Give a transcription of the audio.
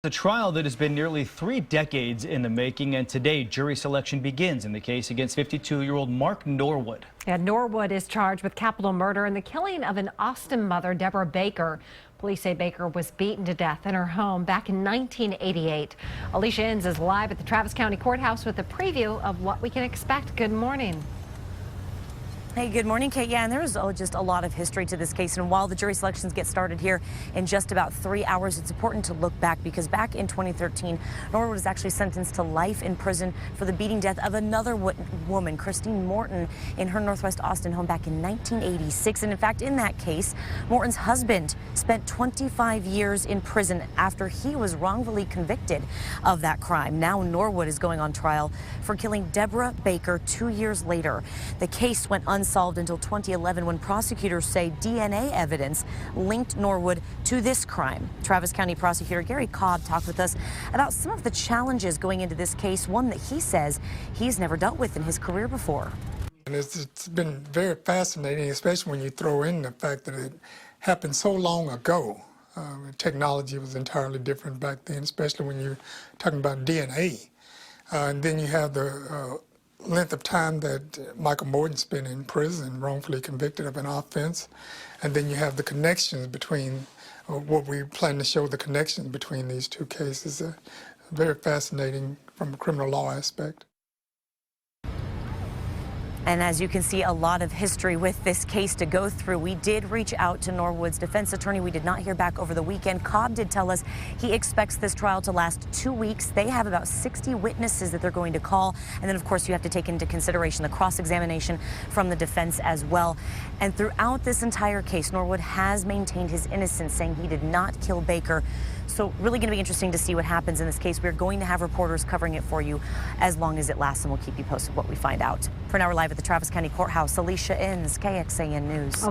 A trial that has been nearly 3 decades in the making, and today jury selection begins in the case against 52-year-old Mark Norwood. And Norwood is charged with capital murder in the killing of an Austin mother, Deborah Baker. Police say Baker was beaten to death in her home back in 1988. Alicia Inns is live at the Travis County Courthouse with a preview of what we can expect. Good morning. Hey, good morning, Kate. Yeah, and there is just a lot of history to this case. And while the jury selections get started here in just about 3 hours, it's important to look back because back in 2013, Norwood was actually sentenced to life in prison for the beating death of another woman, Christine Morton, in her Northwest Austin home back in 1986. And in fact, in that case, Morton's husband spent 25 years in prison after he was wrongfully convicted of that crime. Now Norwood is going on trial for killing Deborah Baker 2 years later. The case went unsolved until 2011 when prosecutors say DNA evidence linked Norwood to this crime. Travis County Prosecutor Gary Cobb talked with us about some of the challenges going into this case, one that he says he's never dealt with in his career before. And it's been very fascinating, especially when you throw in the fact that it happened so long ago. Technology was entirely different back then, especially when you're talking about DNA. And then you have the length of time that Michael Morton spent in prison, wrongfully convicted of an offense. And then you have the connections between what we plan to show, the connections between these two cases. Very fascinating from a criminal law aspect. And as you can see, a lot of history with this case to go through. We did reach out to Norwood's defense attorney. We did not hear back over the weekend. Cobb did tell us he expects this trial to last 2 weeks. They have about 60 witnesses that they're going to call. And then, of course, you have to take into consideration the cross-examination from the defense as well. And throughout this entire case, Norwood has maintained his innocence, saying he did not kill Baker. So really going to be interesting to see what happens in this case. We're going to have reporters covering it for you as long as it lasts, and we'll keep you posted what we find out. For now, we're live at the Travis County Courthouse. Alicia Inns, KXAN News.